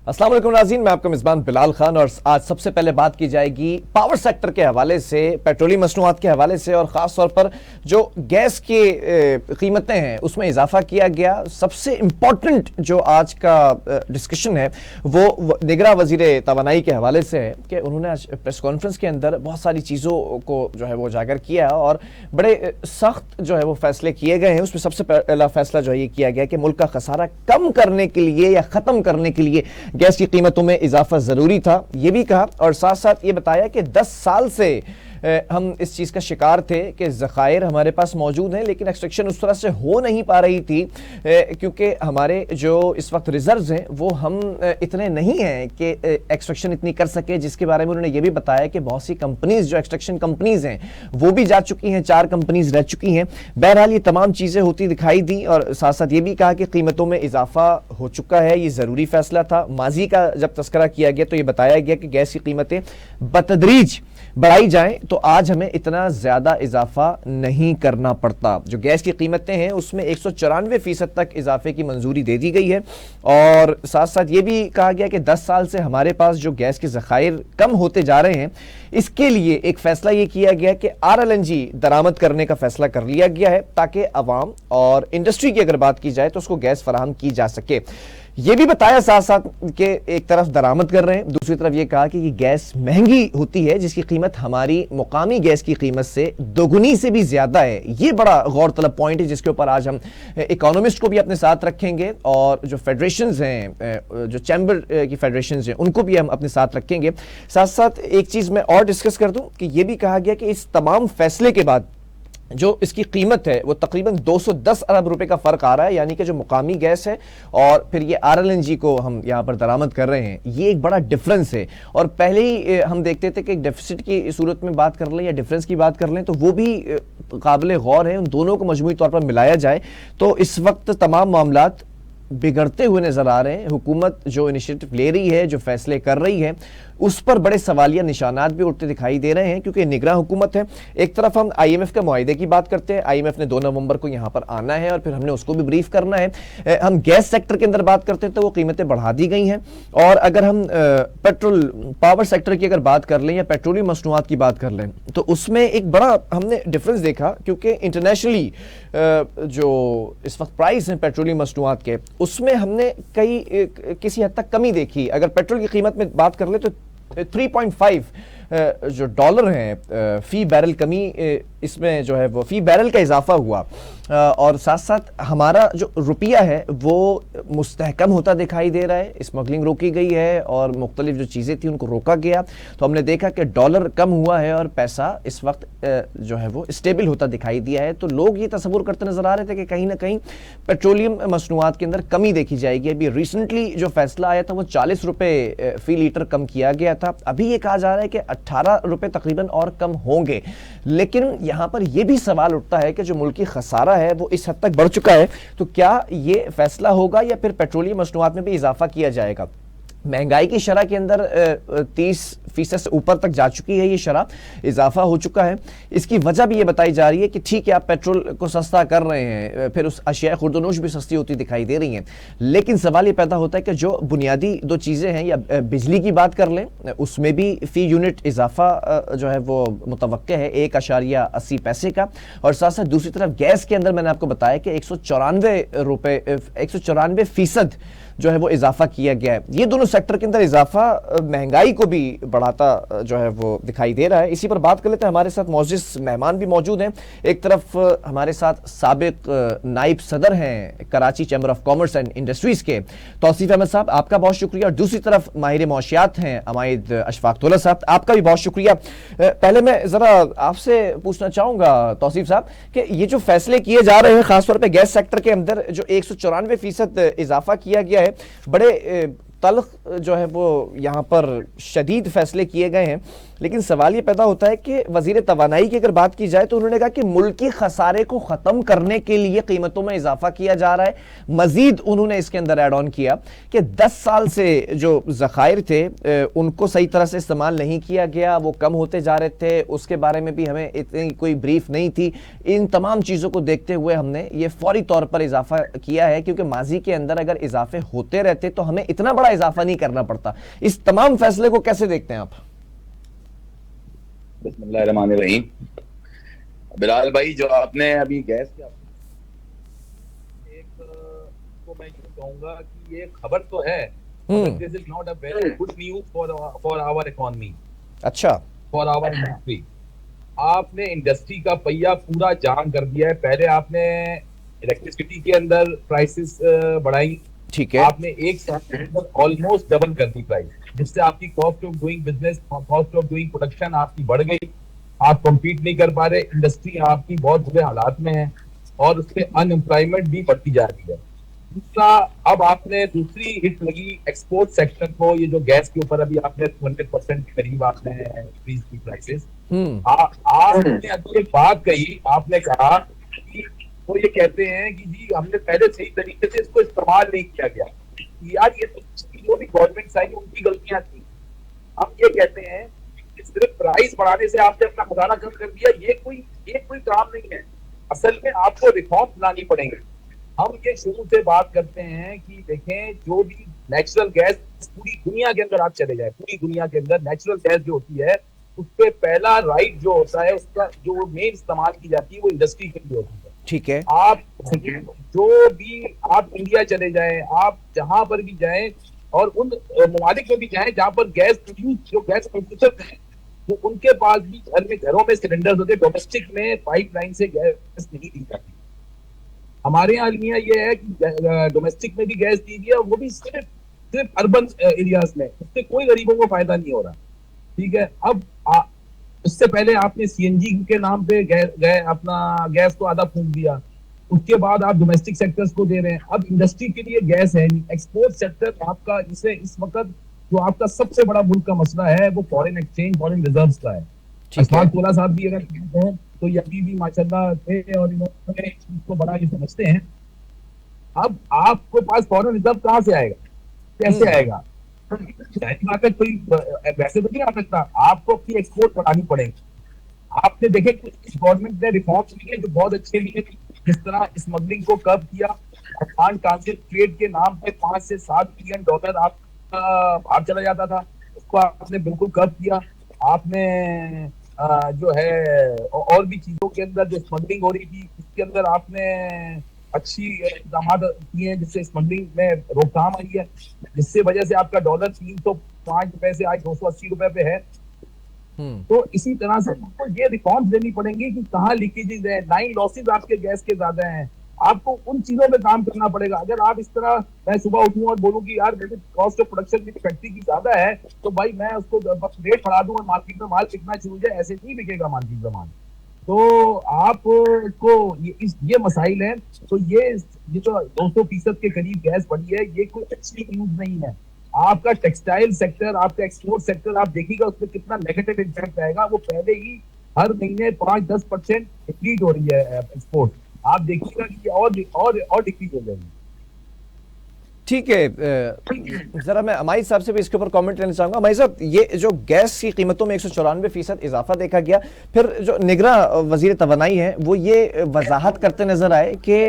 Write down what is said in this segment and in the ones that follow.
अस्सलाम वालेकुम नाज़रीन, मैं आपका मेज़बान बिलाल खान और आज सबसे पहले बात की जाएगी पावर सेक्टर के हवाले से, पेट्रोलियम मसनूआत के हवाले से और ख़ास तौर पर जो गैस की कीमतें हैं उसमें इजाफा किया गया। सबसे इम्पॉर्टेंट जो आज का डिस्कशन है वो निगरां वज़ीर तवानाई के हवाले से है कि उन्होंने आज प्रेस कॉन्फ्रेंस के अंदर बहुत सारी चीज़ों को जो है वो उजागर किया और बड़े सख्त जो है वो फैसले किए गए हैं। उसमें सबसे पहला फैसला जो है ये किया गया कि मुल्क का खसारा कम करने के लिए या ख़त्म करने के लिए गैस की कीमतों में इजाफा ज़रूरी था, ये भी कहा और साथ साथ ये बताया कि 10 साल से हम इस चीज़ का शिकार थे कि ज़खायर हमारे पास मौजूद हैं लेकिन एक्सट्रैक्शन उस तरह से हो नहीं पा रही थी क्योंकि हमारे जो इस वक्त रिजर्व्स हैं वो हम इतने नहीं हैं कि एक्सट्रैक्शन इतनी कर सके, जिसके बारे में उन्होंने ये भी बताया कि बहुत सी कंपनीज़ जो एक्सट्रैक्शन कंपनीज़ हैं वो भी जा चुकी हैं, 4 कंपनीज़ रह चुकी हैं। बहरहाल ये तमाम चीज़ें होती दिखाई दी और साथ साथ ये भी कहा कि कीमतों में इजाफा हो चुका है, ये ज़रूरी फ़ैसला था। माजी का जब तस्करा किया गया तो ये बताया गया कि गैस की कीमतें बतदरीज बढ़ाई जाएं तो आज हमें इतना ज़्यादा इजाफा नहीं करना पड़ता। जो गैस की कीमतें हैं उसमें 194% तक इजाफे की मंजूरी दे दी गई है और साथ साथ ये भी कहा गया कि 10 साल से हमारे पास जो गैस के ज़खायर कम होते जा रहे हैं, इसके लिए एक फ़ैसला ये किया गया कि RLNG दरामद करने का फ़ैसला कर लिया गया है ताकि अवाम और इंडस्ट्री की अगर बात की जाए तो उसको गैस फराहम की जा सके। ये भी बताया साथ साथ कि एक तरफ दरामद कर रहे हैं, दूसरी तरफ ये कहा कि ये गैस महंगी होती है जिसकी कीमत हमारी मुकामी गैस की कीमत से दोगुनी से भी ज्यादा है। ये बड़ा गौरतलब पॉइंट है जिसके ऊपर आज हम इकोनॉमिस्ट को भी अपने साथ रखेंगे और जो फेडरेशंस हैं, जो चैम्बर की फेडरेशंस हैं, उनको भी हम अपने साथ रखेंगे। साथ साथ एक चीज मैं और डिस्कस कर दूं कि ये भी कहा गया कि इस तमाम फैसले के बाद जो इसकी कीमत है वो तकरीबन 210 अरब रुपए का फर्क आ रहा है, यानी कि जो मुकामी गैस है और फिर ये RLNG को हम यहाँ पर दरामद कर रहे हैं, ये एक बड़ा डिफरेंस है। और पहले ही हम देखते थे कि डेफिसिट की सूरत में बात कर लें या डिफरेंस की बात कर लें तो वो भी काबिल गौर है। उन दोनों को मजमूई तौर पर मिलाया जाए तो इस वक्त तमाम मामलात बिगड़ते हुए नजर आ रहे हैं। हुकूमत जो इनिशिएटिव ले रही है, जो फैसले कर रही है, उस पर बड़े सवालिया निशानात भी उठते दिखाई दे रहे हैं क्योंकि निगरां हुकूमत है। एक तरफ हम IMF के मुआहदे की बात करते हैं, IMF ने 2 नवंबर को यहाँ पर आना है और फिर हमने उसको भी ब्रीफ करना है। हम गैस सेक्टर के अंदर बात करते हैं तो वो कीमतें बढ़ा दी गई हैं और अगर हम पेट्रोल पावर सेक्टर की अगर बात कर लें या पेट्रोलियम मसनूआत की बात कर लें तो उसमें एक बड़ा हमने डिफरेंस देखा क्योंकि इंटरनेशनली जो इस वक्त प्राइस हैं पेट्रोलियम मसनूआत के, उसमें हमने किसी हद तक कमी देखी। अगर पेट्रोल की कीमत में बात कर ले तो 3.5 जो डॉलर हैं फी बैरल कमी, इसमें जो है वो फी बैरल का इजाफा हुआ और साथ साथ हमारा जो रुपया है वो मुस्तहकम होता दिखाई दे रहा है। स्मगलिंग रोकी गई है और मुख्तलिफ जो चीज़ें थी उनको रोका गया, तो हमने देखा कि डॉलर कम हुआ है और पैसा इस वक्त जो है वो स्टेबल होता दिखाई दिया है। तो लोग ये तस्वुर करते नजर आ रहे थे कि कहीं ना कहीं पेट्रोलियम मसनूआत के अंदर कमी देखी जाएगी। अभी रिसेंटली जो फैसला आया था वो 40 रुपये फी लीटर कम किया गया था, अभी ये कहा जा रहा है कि 18 रुपये तकरीबन और कम होंगे। लेकिन यहाँ पर यह भी सवाल उठता है कि जो मुल्की खसारा है वो इस हद तक बढ़ चुका है तो क्या ये फैसला होगा या फिर पेट्रोलियम मसनूआत में भी इजाफा किया जाएगा। महंगाई की शरह के अंदर 30% से ऊपर तक जा चुकी है, ये शरह इजाफा हो चुका है। इसकी वजह भी ये बताई जा रही है कि ठीक है आप पेट्रोल को सस्ता कर रहे हैं, फिर उस अशिया खुर्दनोश भी सस्ती होती दिखाई दे रही हैं, लेकिन सवाल ये पैदा होता है कि जो बुनियादी 2 चीज़ें हैं या बिजली की बात कर लें उसमें भी फ़ी यूनिट इजाफा जो है वो मुतवक्के है 1.80 पैसे का और साथ साथ दूसरी तरफ गैस के अंदर मैंने आपको बताया कि 194% जो है वो इजाफा किया गया है। ये दोनों सेक्टर के अंदर इजाफा महंगाई को भी बढ़ाता जो है वो दिखाई दे रहा है। इसी पर बात कर लेते हैं, हमारे साथ मौजूद मेहमान भी मौजूद हैं। एक तरफ हमारे साथ साबिक नाइब सदर हैं Karachi chamber of commerce and industries के तौसीफ अहमद साहब, आपका बहुत शुक्रिया। और दूसरी तरफ माहिर मौशियात हैं अमायद अशफाक तौला साहब, आपका भी बहुत शुक्रिया। पहले मैं जरा आपसे पूछना चाहूंगा तौसीफ साहब कि ये जो फैसले किए जा रहे हैं खासतौर पर गैस सेक्टर के अंदर जो 194% इजाफा किया गया है, बड़े तल्ख जो है वो यहाँ पर शदीद फैसले किए गए हैं, लेकिन सवाल ये पैदा होता है कि वजीर तवानाई की अगर बात की जाए तो उन्होंने कहा कि मुल्की खसारे को ख़त्म करने के लिए कीमतों में इजाफा किया जा रहा है। मजीद उन्होंने इसके अंदर ऐड ऑन किया कि 10 साल से जो ज़खायर थे उनको सही तरह से इस्तेमाल नहीं किया गया, वो कम होते जा रहे थे, उसके बारे में भी हमें इतनी कोई ब्रीफ नहीं थी। इन तमाम चीज़ों को देखते हुए हमने ये फौरी तौर पर इजाफा किया है, क्योंकि माजी के अंदर अगर इजाफे होते रहते तो हमें इतना बड़ा इजाफा नहीं करना पड़ता। इस तमाम फैसले को कैसे देखते हैं आप? बिस्मिल्लाहिर्रहमानिर्रहीम। बिलाल भाई, जो आपने अभी गैस की एक तो मैं यूं कहूंगा कि ये खबर तो है, मगर hmm. This is not a very good news for our economy, अच्छा। For our industry. आपने इंडस्ट्री का पहिया पूरा जाम कर दिया है। पहले आपने इलेक्ट्रिसिटी के अंदर प्राइसेस बढ़ाई। ठीक है। आपने एक साल के अंदर ऑलमोस्ट डबल कर दी प्राइस, जिससे आपकी cost of doing business, cost of doing production आपकी बढ़ गई। आप compete नहीं कर पा रहे, इंडस्ट्री आपकी बहुत बुरे हालात में है, और उससे अनएम्प्लॉयमेंट भी बढ़ती जा रही है। दूसरा, अब आपने दूसरी हिट लगी एक्सपोर्ट सेक्टर को। ये जो गैस के ऊपर अभी आपने 200% के करीब आपने इंक्रीज की प्राइसेस। हम्म। आपने अभी एक बात कही, आपने कहा कि वो ये कहते हैं कि जी हमने पहले सही तरीके से इसको इस्तेमाल नहीं किया गया। यार, ये तो जो भी गवर्नमेंट आई उनकी गलतियां थी। हम ये कहते हैं कि सिर्फ प्राइस बढ़ाने से आपने अपना खजाना कम कर दिया, ये कोई काम नहीं है। असल में आपको रिफॉर्म लानी पड़ेंगे। हम ये शुरू से बात करते हैं कि देखें, जो भी नेचुरल गैस, पूरी दुनिया के अंदर आप चले जाए, पूरी दुनिया के अंदर नेचुरल गैस जो होती है, उस पे पहला राइट जो होता है, उसका जो मेन इस्तेमाल की जाती है वो इंडस्ट्री के लिए होती है। ठीक है। आप जो भी आप इंडिया चले जाएं, आप जहां पर भी जाएं, और उन ममालिक में भी जाएं जहां पर गैस प्रोड्यूस, जो गैस प्रोड्यूसर हैं, वो उनके पास भी घरों में सिलेंडर होते, डोमेस्टिक में पाइपलाइन से गैस नहीं दी जाती। हमारे यहाँ अलमिया ये है कि डोमेस्टिक में भी गैस दी गई है, वो भी सिर्फ सिर्फ अर्बन एरियाज में। उससे कोई गरीबों को फायदा नहीं हो रहा। ठीक है। अब उससे पहले आपने सीएनजी के नाम पे अपना गैस को आधा फूंक दिया। उसके बाद आप डोमेस्टिक सेक्टर्स को दे रहे हैं। अब इंडस्ट्री के लिए गैस है नहीं। एक्सपोर्ट सेक्टर आपका, इसे इस वक्त जो आपका सबसे बड़ा मुल्क का मसला है वो फॉरेन एक्सचेंज, फॉरेन रिजर्व्स का है। अशफाक तोला साहब भी अगर हैं तो ये अभी भी माशाल्लाह थे, और इन्होंने इस चीज को बड़ा ये समझते हैं। अब आपके पास फॉरेन रिजर्व कहाँ से आएगा, कैसे आएगा? ताकत कोई वैसे तो नहीं आ सकता। आपको अपनी एक्सपोर्ट बढ़ानी पड़ेगी। आपने देखे कि इस गवर्नमेंट ने रिफॉर्म्स लिए जो बहुत अच्छे लिए, जिस तरह स्मगलिंग को कर्व किया। अफगान ट्रांजिट ट्रेड के नाम पे 5 से 7 बिलियन डॉलर आपका बाहर चला जाता था, उसको आपने बिल्कुल कर्व किया। आपने जो है और भी चीजों के अंदर जो स्मगलिंग हो रही थी, इसके अंदर आपने अच्छी इकदाम किए हैं, जिससे स्मगलिंग में रोकथाम आई है, जिससे वजह से आपका डॉलर 305 रुपए से आज 280 रुपए पे है। तो इसी तरह से आपको ये रिफॉर्म्स देनी पड़ेंगी कि कहाँ लीकेजेस है, लाइन लॉसेज आपके गैस के ज्यादा हैं। आपको उन चीजों पे काम करना पड़ेगा। अगर आप इस तरह, मैं सुबह उठूं और बोलूं कि यार मेरी कॉस्ट ऑफ प्रोडक्शन मेरी फैक्ट्री की ज्यादा है, तो भाई मैं उसको बस रेट बढ़ा दूं और मार्केट में माल बिकना शुरू हो जाए, ऐसे नहीं बिकेगा मार्केट में माल। तो आप को ये मसाइल है। तो ये जो 200% के करीब गैस बढ़ी है, ये कोई अच्छी न्यूज नहीं है। आपका टेक्सटाइल सेक्टर, आपका एक्सपोर्ट सेक्टर, आप देखिएगा उसमें कितना नेगेटिव इम्पैक्ट आएगा। वो पहले ही हर महीने 5-10% डिक्रीज हो रही है एक्सपोर्ट। आप देखिएगा कि और डिक्रीज हो जाएगी। ठीक है। जरा मैं अमाई साहब से भी इसके ऊपर कमेंट लेना चाहूंगा। अमाई साहब, ये जो गैस की कीमतों में 194% इजाफा देखा गया, फिर जो निगरां वजीर तवानाई है वो ये वजाहत करते नजर आए कि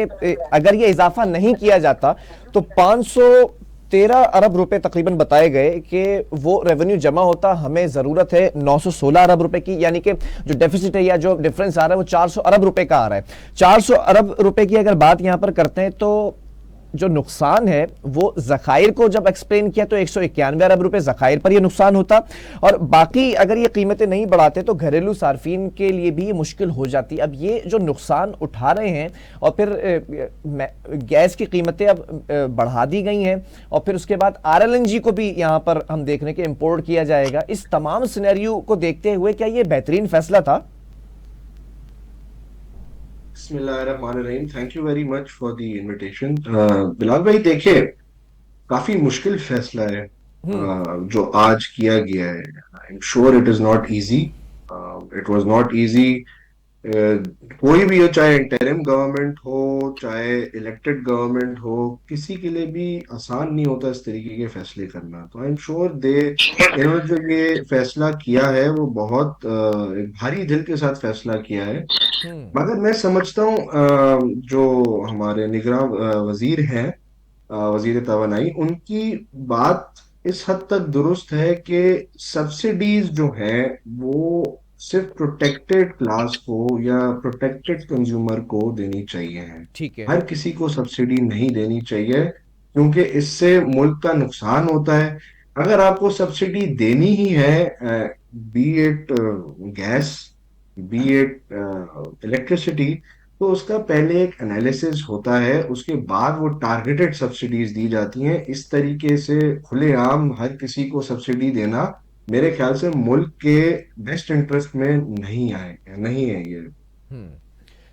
अगर ये इजाफा नहीं किया जाता तो 513 अरब रुपए तकरीबन बताए गए कि वो रेवेन्यू जमा होता। हमें जरूरत है 916 अरब रुपए की, यानी कि जो डेफिसिट है या जो डिफरेंस आ रहा है वो 400 अरब रुपए का आ रहा है। 400 अरब रुपए की अगर बात यहां पर करते हैं तो जो नुकसान है वो जखायर को जब एक्सप्लेन किया तो 191 अरब रुपए जखायर पर ये नुकसान होता, और बाकी अगर ये कीमतें नहीं बढ़ाते तो घरेलू सार्फिन के लिए भी ये मुश्किल हो जाती। अब ये जो नुकसान उठा रहे हैं और फिर गैस की कीमतें अब बढ़ा दी गई हैं, और फिर उसके बाद आरएलएनजी को भी यहाँ पर हम देख रहे हैं कि इंपोर्ट किया जाएगा। इस तमाम सिनेरियो को देखते हुए क्या ये बेहतरीन फैसला था? बिस्मिल्लाहिर्रहमानिर्रहीम। Thank you very much for the invitation. Bilal भाई, देखिए, काफी मुश्किल फैसला है जो आज किया गया है। I am sure it is not easy. It was not easy. कोई भी हो, चाहे इंटरिम गवर्नमेंट हो, चाहे इलेक्टेड गवर्नमेंट हो, किसी के लिए भी आसान नहीं होता इस तरीके के फैसले करना। तो आई एम श्योर इन्होंने जो ये फैसला किया है वो बहुत एक भारी दिल के साथ फैसला किया है। मगर मैं समझता हूँ जो हमारे निगरान वजीर हैं वजीर तवानाई, उनकी बात इस हद तक दुरुस्त है कि सब्सिडीज जो है वो सिर्फ प्रोटेक्टेड क्लास को या प्रोटेक्टेड कंज्यूमर को देनी चाहिए है। ठीक है। हर किसी को सब्सिडी नहीं देनी चाहिए, क्योंकि इससे मुल्क का नुकसान होता है। अगर आपको सब्सिडी देनी ही है, B it gas, B it electricity, तो उसका पहले एक एनालिसिस होता है, उसके बाद वो टारगेटेड सब्सिडीज दी जाती हैं। इस तरीके से खुलेआम हर किसी को सब्सिडी देना मेरे ख्याल से मुल्क के बेस्ट इंटरेस्ट में नहीं है ये। हम्म।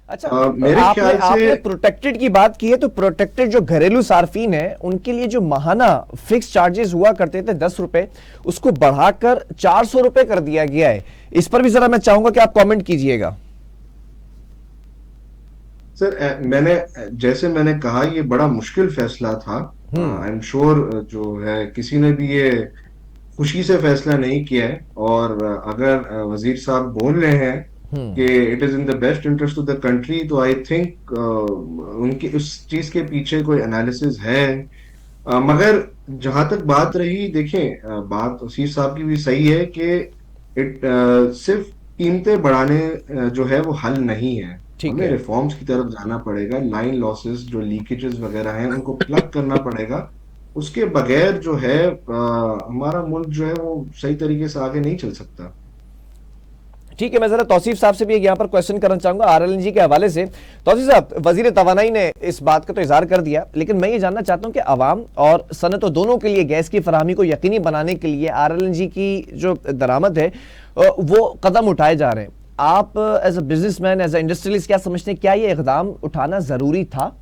अच्छा, मेरे आपने ख्याल आपने से प्रोटेक्टेड की बात की है, तो प्रोटेक्टेड जो घरेलू सार्फिन है उनके लिए जो माहाना फिक्स चार्जेस हुआ करते थे 10 रुपए, उसको बढ़ाकर 400 रुपए कर दिया गया है। इस पर भी जरा मैं चाहूंगा कि आप कमेंट कीजिएगा। सर, जैसे मैंने कहा, ये बड़ा मुश्किल फैसला था। हम्म। आई एम श्योर जो है किसी ने भी ये खुशी से फैसला नहीं किया है। और अगर वजीर साहब बोल रहे हैं हम्म। कि it is in the best interest of the country, तो आई थिंक उनकी उस चीज के पीछे कोई एनालिसिस है। मगर जहां तक बात रही, देखें, बात वसीर साहब की भी सही है कि सिर्फ कीमतें बढ़ाने जो है वो हल नहीं है। ठीक हमें है। रिफॉर्म्स की तरफ जाना पड़ेगा। लाइन लॉसेस, जो लीकेजेस वगैरह हैं, उनको प्लग करना पड़ेगा। उसके बगैर जो है हमारा मुल्क जो है वो सही तरीके से आगे नहीं चल सकता। ठीक है, मैं जरा तौसीफ साहब से भी एक यहाँ पर क्वेश्चन करना चाहूंगा आरएलएनजी के हवाले से। तौसीफ साहब, वजीर तवानाई ने इस बात का तो इजहार कर दिया, लेकिन मैं ये जानना चाहता हूं कि अवाम और सनतों दोनों के लिए गैस की फराहमी को यकीनी बनाने के लिए आरएलएनजी की जो दरामद है वो कदम उठाए जा रहे हैं। आप as a businessman, as a industrialist, क्या समझते हैं, क्या ये इकदाम उठाना जरूरी था?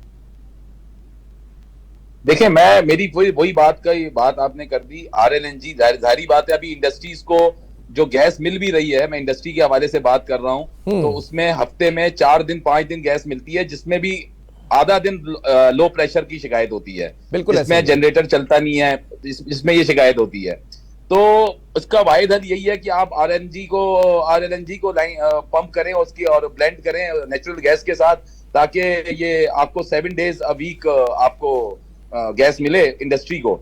देखिए, मेरी वही बात आपने कर दी। आरएलएनजी, जाहिर बात है, अभी इंडस्ट्रीज को जो गैस मिल भी रही है, मैं इंडस्ट्री के हवाले से बात कर रहा हूं, तो उसमें हफ्ते में 4 दिन 5 दिन गैस मिलती है, जिसमें भी आधा दिन लो प्रेशर की शिकायत होती है। बिल्कुल, इसमें जनरेटर चलता नहीं है, इसमें ये शिकायत होती है। तो उसका वाहिद हल यही है कि आप आरएलएनजी को लाइन पंप करें उसकी, और ब्लेंड करें नेचुरल गैस के साथ, ताकि ये आपको 7 डेज अ वीक आपको गैस मिले इंडस्ट्री को।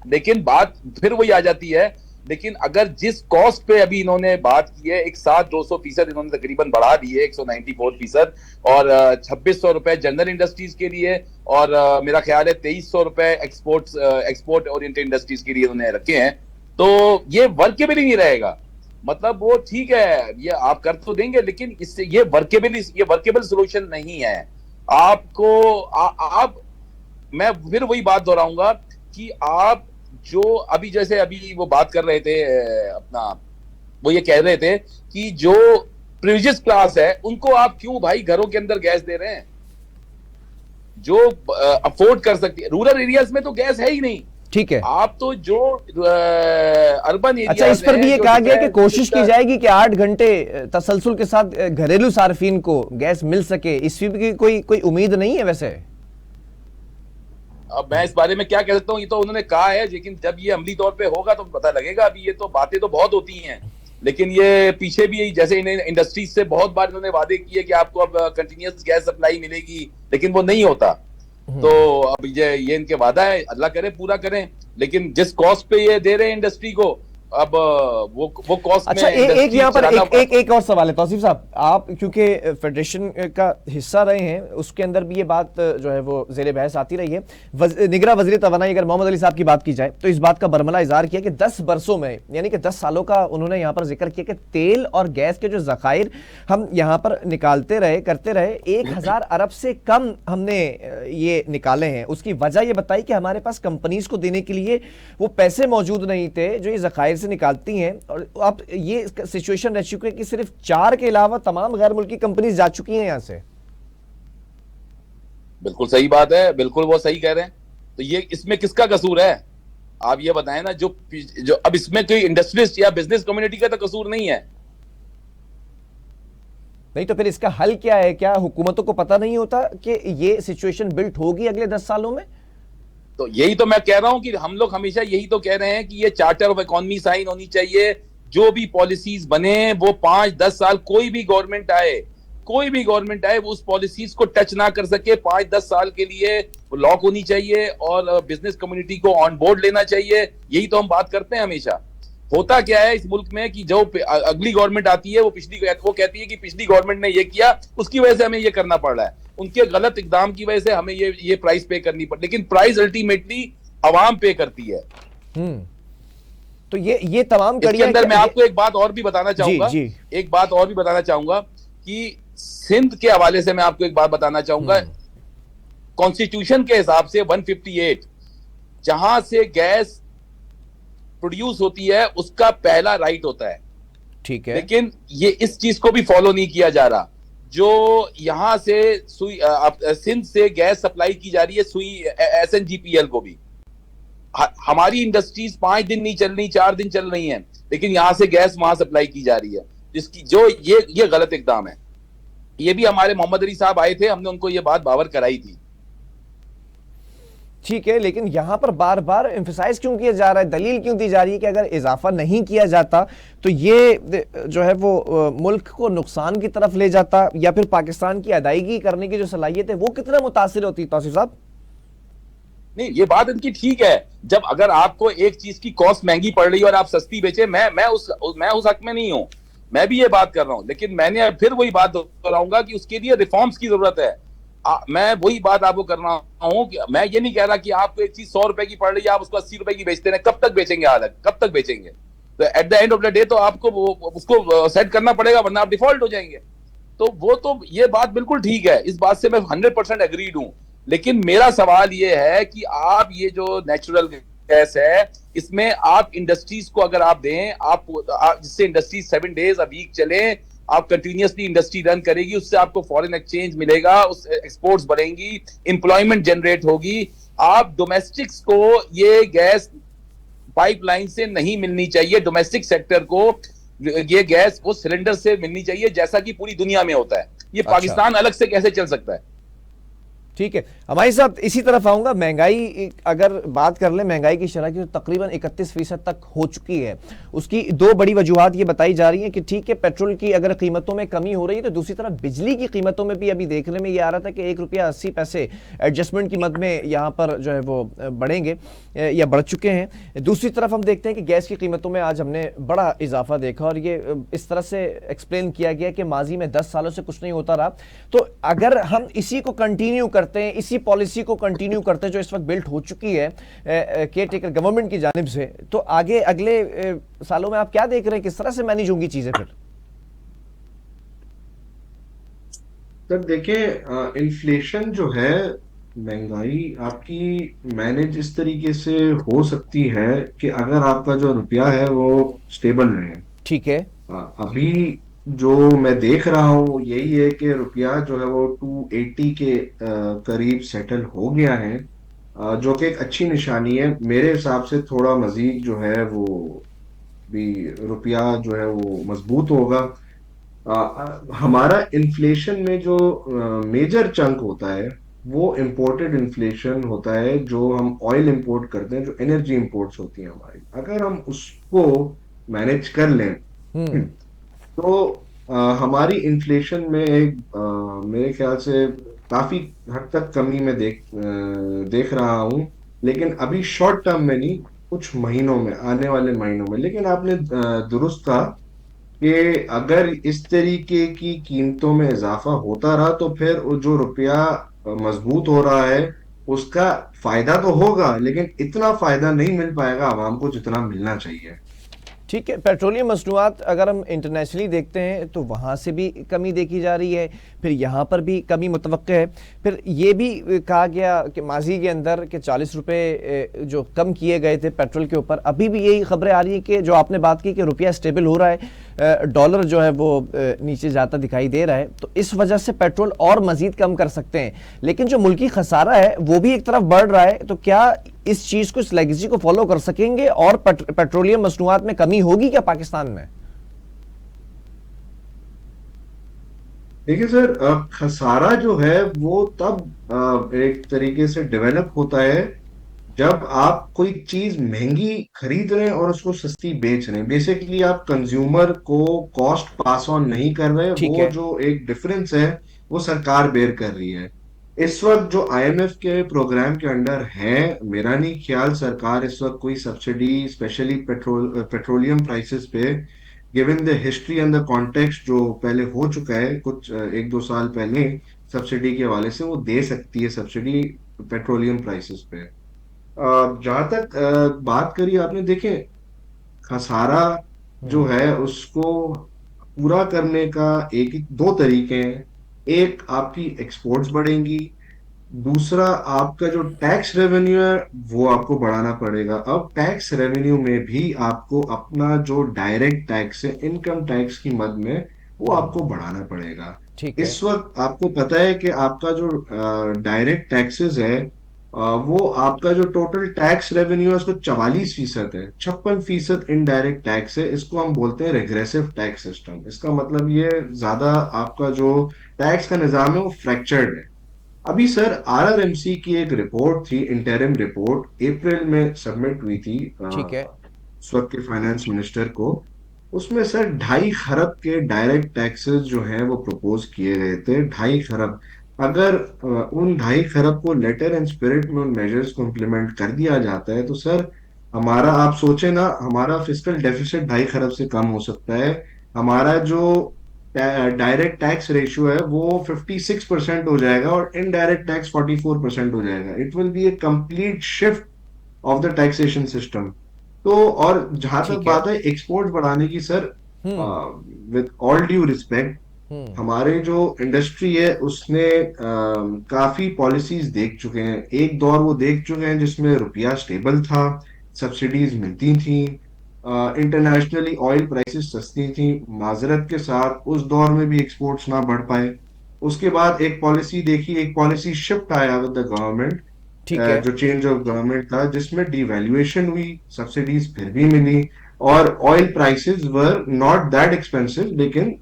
लेकिन बात फिर वही आ जाती है, लेकिन अगर जिस कॉस्ट पे अभी इन्होंने बात की है, एक साथ 200% इन्होंने तकरीबन बढ़ा दी है, 194%, और 2600 रुपए जनरल इंडस्ट्रीज के लिए, और मेरा ख्याल है 2300 रुपए एक्सपोर्ट ओरिएंटेड इंडस्ट्रीज के लिए इन्होंने रखे हैं। तो ये वर्केबल ही नहीं रहेगा। मतलब वो ठीक है, ये आप कर तो देंगे, लेकिन इससे ये वर्केबल सोल्यूशन नहीं है। आपको आप मैं फिर वही बात दोहराऊंगा कि आप जो अभी वो बात कर रहे थे, अपना वो ये कह रहे थे कि जो प्रिविलेज्ड क्लास है उनको आप क्यों भाई घरों के अंदर गैस दे रहे हैं, जो अफोर्ड कर सकती है। रूरल एरियाज में तो गैस है ही नहीं। ठीक है। आप तो जो अर्बन एरिया, अच्छा, इस पर भी ये कहा गया कि कोशिश की जाएगी कि 8 घंटे तसलसल के साथ घरेलू सार्फिन को गैस मिल सके। इसकी भी कोई उम्मीद नहीं है वैसे? अब मैं इस बारे में क्या कह सकता हूँ, ये तो उन्होंने कहा है, लेकिन जब ये अमली तौर पे होगा तो पता लगेगा। अभी ये तो बातें तो बहुत होती हैं, लेकिन ये पीछे भी जैसे इंडस्ट्रीज से बहुत बार इन्होंने वादे किए कि आपको अब कंटिन्यूअस गैस सप्लाई मिलेगी, लेकिन वो नहीं होता। तो अब ये इनके वादा है, अल्लाह करे पूरा करें। लेकिन जिस कॉस्ट पे ये दे रहे हैं इंडस्ट्री को, अब वो कॉस्ट अच्छा, एक यहाँ पर एक और सवाल है तौसीफ साहब, आप क्योंकि फेडरेशन का हिस्सा रहे हैं, उसके अंदर भी ये बात जो है वो ज़ेरे बहस आती रही है। निगरां वज़ीर तवानाई अगर मोहम्मद अली साहब की बात की जाए, तो इस बात का बरमला इज़हार किया कि 10 बरसों में, यानी कि 10 सालों का उन्होंने यहाँ पर जिक्र किया कि तेल और गैस के जो ज़खायर हम यहाँ पर निकालते रहे, करते रहे, 1000 अरब से कम हमने ये निकाले हैं। उसकी वजह ये बताई कि हमारे पास कंपनीज को देने के लिए वो पैसे मौजूद नहीं थे जो ये ज़खायर से निकालती हैं। और अब ये सिचुएशन रह चुकी है कि सिर्फ 4 के अलावा तमाम गैर मुल्की कंपनीज जा चुकी हैं यहां से। बिल्कुल सही बात है, बिल्कुल वो सही कह रहे हैं। तो ये इसमें किसका कसूर है, आप ये बताएं ना। जो अब इसमें कोई इंडस्ट्रियलिस्ट या बिजनेस कम्युनिटी का तो कसूर नहीं है। नहीं तो फिर इसका हल क्या है? क्या हुकूमतों को पता नहीं होता कि ये सिचुएशन बिल्ट होगी अगले 10 सालों में? तो यही तो मैं कह रहा हूं कि हम लोग हमेशा यही तो कह रहे हैं कि ये चार्टर ऑफ इकोनॉमी साइन होनी चाहिए। जो भी पॉलिसीज बने वो 5-10 साल, कोई भी गवर्नमेंट आए, कोई भी गवर्नमेंट आए वो उस पॉलिसीज को टच ना कर सके, 5-10 साल के लिए लॉक होनी चाहिए और बिजनेस कम्युनिटी को ऑन बोर्ड लेना चाहिए। यही तो हम बात करते हैं हमेशा। होता क्या है इस मुल्क में कि जो अगली गवर्नमेंट आती है वो कहती है कि पिछली गवर्नमेंट ने ये किया, उसकी वजह से हमें ये करना पड़ रहा है, उनके गलत इकदाम की वजह से हमें ये प्राइस पे करनी पड़, लेकिन प्राइस अल्टीमेटली अवाम पे करती है। तो ये तमाम इसके अंदर मैं आपको एक बात और भी बताना चाहूंगा, एक बात और भी बताना चाहूंगा कि सिंध के हवाले से मैं आपको एक बात बताना चाहूंगा। कॉन्स्टिट्यूशन के हिसाब से 158 जहां से गैस प्रोड्यूस होती है उसका पहला राइट होता है, ठीक है, लेकिन ये इस चीज को भी फॉलो नहीं किया जा रहा। जो यहां से सिंध से गैस सप्लाई की जा रही है सुई SNGPL को भी, हमारी इंडस्ट्रीज 5 दिन नहीं चल रही, 4 दिन चल रही हैं, लेकिन यहां से गैस वहां सप्लाई की जा रही है, जिसकी जो ये गलत इकदाम है। ये भी हमारे मोहम्मद अली साहब आए थे, हमने उनको ये बात बावर कराई थी। ठीक है, लेकिन यहां पर बार बार एम्फसाइज क्यों किया जा रहा है, दलील क्यों दी जा रही है कि अगर इजाफा नहीं किया जाता तो ये जो है वो मुल्क को नुकसान की तरफ ले जाता, या फिर पाकिस्तान की अदायगी करने की जो सलाहियत है वो कितना मुतासिर होती? तौसीफ साहब, नहीं, ये बात इनकी ठीक है। जब अगर आपको एक चीज की कॉस्ट महंगी पड़ रही है और आप सस्ती बेचे, मैं उस हक में नहीं हूं, मैं भी ये बात कर रहा हूं, लेकिन मैंने फिर वही बात दोहराऊंगा कि उसके लिए रिफॉर्म्स की जरूरत है। मैं वही बात आपको कर रहा हूं कि मैं ये नहीं कह रहा कि आपको एक चीज 100 रुपए की पड़ रही है, आप उसको 80 रुपए की बेचते हैं, कब तक बेचेंगे? हालत कब तक बेचेंगे? तो at the end of the day तो आपको उसको सेट करना पड़ेगा, वरना आप डिफॉल्ट हो जाएंगे। तो वो तो ये बात बिल्कुल ठीक है, इस बात से मैं 100% एग्रीड हूं। लेकिन मेरा सवाल ये है कि आप ये जो नेचुरल गैस है, इसमें आप इंडस्ट्रीज को अगर आप दें, आप जिससे इंडस्ट्री 7 डेज अ वीक चले, आप कंटिन्यूसली इंडस्ट्री रन करेगी, उससे आपको फॉरेन एक्सचेंज मिलेगा, उस एक्सपोर्ट्स बढ़ेंगी, एम्प्लॉयमेंट जनरेट होगी। आप डोमेस्टिक्स को ये गैस पाइपलाइन से नहीं मिलनी चाहिए, डोमेस्टिक सेक्टर को ये गैस वो सिलेंडर से मिलनी चाहिए, जैसा कि पूरी दुनिया में होता है। ये पाकिस्तान अलग से कैसे चल सकता है? ठीक है, हमारे साथ इसी तरफ आऊंगा। महंगाई अगर बात कर ले, महंगाई की शरह की तो तकरीबन 31% तक हो चुकी है। उसकी दो बड़ी वजूहात ये बताई जा रही हैं कि ठीक है, पेट्रोल की अगर कीमतों में कमी हो रही है, तो दूसरी तरफ बिजली की कीमतों में भी अभी देखने में ये आ रहा था कि ₹1.80 एडजस्टमेंट की मद में यहाँ पर जो है वो बढ़ेंगे या बढ़ चुके हैं। दूसरी तरफ हम देखते हैं कि गैस की कीमतों में आज हमने बड़ा इजाफा देखा, और ये इस तरह से एक्सप्लेन किया गया कि माजी में 10 सालों से कुछ नहीं होता रहा। तो अगर हम इसी को कंटिन्यू करते हैं, इसी पॉलिसी को कंटिन्यू करते हैं जो इस वक्त बिल्ट हो चुकी है केयर टेकर गवर्नमेंट की जानिब से, तो आगे अगले सालों में आप क्या देख रहे हैं, किस तरह से मैनेज होंगी चीजें फिर? सर देखिए, इन्फ्लेशन जो है, महंगाई आपकी मैनेज इस तरीके से हो सकती है कि अगर आपका जो रुपया है वो स्टेबल रहे। ठीक है, अभी जो मैं देख रहा हूँ यही है कि रुपया जो है वो 280 के करीब सेटल हो गया है, जो कि एक अच्छी निशानी है मेरे हिसाब से। थोड़ा मजीद जो है वो भी रुपया जो है वो मजबूत होगा। हमारा इन्फ्लेशन में जो मेजर चंक होता है वो इम्पोर्टेड इन्फ्लेशन होता है, जो हम ऑयल इंपोर्ट करते हैं, जो एनर्जी इंपोर्ट्स होती हैं हमारी। अगर हम उसको मैनेज कर लें तो हमारी इन्फ्लेशन में एक मेरे ख्याल से काफी हद तक कमी में देख रहा हूं, लेकिन अभी शॉर्ट टर्म में नहीं, कुछ महीनों में, आने वाले महीनों में। लेकिन आपने दुरुस्त कहा कि अगर इस तरीके की कीमतों में इजाफा होता रहा तो फिर वो जो रुपया मजबूत हो रहा है उसका फायदा तो होगा, लेकिन इतना फायदा नहीं मिल पाएगा आवाम को जितना मिलना चाहिए। ठीक है, पेट्रोलियम मसनूआत अगर हम इंटरनेशनली देखते हैं तो वहाँ से भी कमी देखी जा रही है, फिर यहाँ पर भी कमी मुतवक्के है। फिर ये भी कहा गया कि माजी के अंदर कि 40 रुपये जो कम किए गए थे पेट्रोल के ऊपर, अभी भी यही खबरें आ रही हैं कि जो आपने बात की कि रुपया स्टेबल हो रहा है, डॉलर जो है वो नीचे जाता दिखाई दे रहा है, तो इस वजह से पेट्रोल और मजीद कम कर सकते हैं। लेकिन जो मुल्की खसारा है वो भी एक तरफ बढ़ रहा है, तो क्या इस चीज को, इस लेगेसी को फॉलो कर सकेंगे और पेट्रोलियम मसनूआत में कमी होगी क्या पाकिस्तान में? देखिए सर, खसारा जो है वो तब एक तरीके से डेवलप होता है जब आप कोई चीज महंगी खरीद रहे हैं और उसको सस्ती बेच रहे हैं, बेसिकली आप कंज्यूमर को कॉस्ट पास ऑन नहीं कर रहे, ठीक वो है। जो एक डिफरेंस है वो सरकार बेयर कर रही है। इस वक्त जो आईएमएफ के प्रोग्राम के अंडर है, मेरा नहीं ख्याल सरकार इस वक्त कोई सब्सिडी स्पेशली पेट्रोलियम प्राइसेस पे, given the history and the context जो पहले हो चुका है कुछ एक दो साल पहले सब्सिडी के हवाले से, वो दे सकती है सब्सिडी पेट्रोलियम प्राइसेस पे। जहां तक बात करी आपने, देखें खसारा जो हम्म। है उसको पूरा करने का एक दो तरीके हैं। एक, आपकी एक्सपोर्ट्स बढ़ेंगी। दूसरा, आपका जो टैक्स रेवेन्यू है वो आपको बढ़ाना पड़ेगा। अब टैक्स रेवेन्यू में भी आपको अपना जो डायरेक्ट टैक्स है इनकम टैक्स की मद में, वो आपको बढ़ाना पड़ेगा। ठीक है। इस वक्त आपको पता है कि आपका जो डायरेक्ट टैक्सेस है, वो आपका जो टोटल टैक्स रेवेन्यू है उसको 44% है, 56% इनडायरेक्ट टैक्स है। इसको हम बोलते हैं रेग्रेसिव टैक्स सिस्टम। इसका मतलब ये ज्यादा आपका जो टैक्स का निजाम है वो फ्रैक्चर्ड है। अभी सर आरआरएमसी की एक रिपोर्ट थी, इंटरिम रिपोर्ट अप्रैल में सबमिट हुई थी ठीक है। उस वक्त के फाइनेंस मिनिस्टर को। उसमें सर 2.5 खरब के डायरेक्ट टैक्सेस जो हैं वो प्रपोज किए गए थे, 2.5 खरब। अगर उन 2.5 खरब को लेटर एंड स्पिरिट में उन मेजर्स को इम्प्लीमेंट कर दिया जाता है तो सर हमारा, आप सोचे ना, हमारा फिस्कल डेफिसिट 2.5 खरब से कम हो सकता है। हमारा जो डायरेक्ट टैक्स रेशियो है वो 56% हो जाएगा और इनडायरेक्ट टैक्स 44% हो जाएगा। It will be A complete shift of the taxation system. तो और जहां तक ठीक है। बात है एक्सपोर्ट बढ़ाने की sir, hmm. With all due respect, hmm. हमारे जो इंडस्ट्री है उसने काफी पॉलिसीज देख चुके हैं। एक दौर वो देख चुके हैं जिसमें रुपया स्टेबल था, सब्सिडीज मिलती थी, इंटरनेशनली ऑयल प्राइसेस सस्ती थी। माजरत के साथ उस दौर में भी एक्सपोर्ट्स ना बढ़ पाए। उसके बाद एक पॉलिसी देखी, एक पॉलिसी शिफ्ट आया विद द गवर्नमेंट, ठीक है। जो चेंज ऑफ गवर्नमेंट था, जिसमें डिवैल्यूएशन हुई, सब्सिडीज फिर भी मिली, और oil prices were not that expensive, लेकिन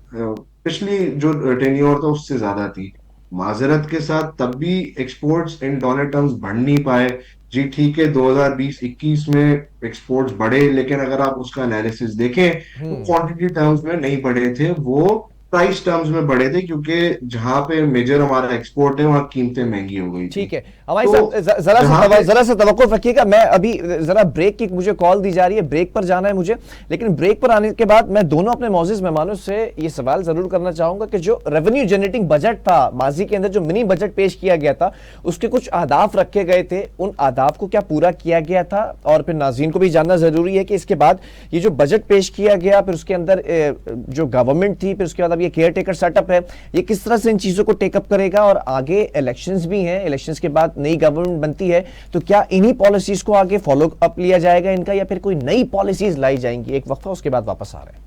पिछली जो टेन्योर था उससे ज्यादा थी। माजरत के साथ तब भी एक्सपोर्ट्स इन डॉलर टर्म्स बढ़ नहीं पाए। जी ठीक है, 2020-21 में एक्सपोर्ट्स बढ़े, लेकिन अगर आप उसका एनालिसिस देखें तो हम्म। क्वांटिटी टर्म्स में नहीं बढ़े थे, वो प्राइस टर्म्स में बढ़े थे, क्योंकि जहां पे मेजर हमारा एक्सपोर्ट है वहां कीमतें महंगी हो गई थी। ठीक है हमारे तो साहब, जहां पे जरा सा तवक्कुफ रखिएगा। मैं अभी जरा ब्रेक की मुझे कॉल दी जा रही है, ब्रेक पर जाना है मुझे। लेकिन ब्रेक पर आने के बाद मैं दोनों अपने मौजूद मेहमानों से ये सवाल जरूर करना चाहूंगा कि जो रेवेन्यू जनरेटिंग बजट था माजी के अंदर, जो मिनी बजट पेश किया गया था, उसके कुछ अहदाफ रखे गए थे, उन अहदाफ को क्या पूरा किया गया था? और फिर नाज़रीन को भी जानना जरूरी है कि इसके बाद ये जो बजट पेश किया गया, फिर उसके अंदर जो गवर्नमेंट थी, फिर उसके बाद अब ये केयर टेकर सेटअप है, ये किस तरह से इन चीजों को टेकअप करेगा? और आगे इलेक्शंस भी हैं, इलेक्शंस के बाद नई गवर्नमेंट बनती है, तो क्या इन्हीं पॉलिसीज को आगे फॉलो अप लिया जाएगा इनका, या फिर कोई नई पॉलिसीज लाई जाएंगी? एक वक्फा, उसके बाद वापस आ रहे हैं।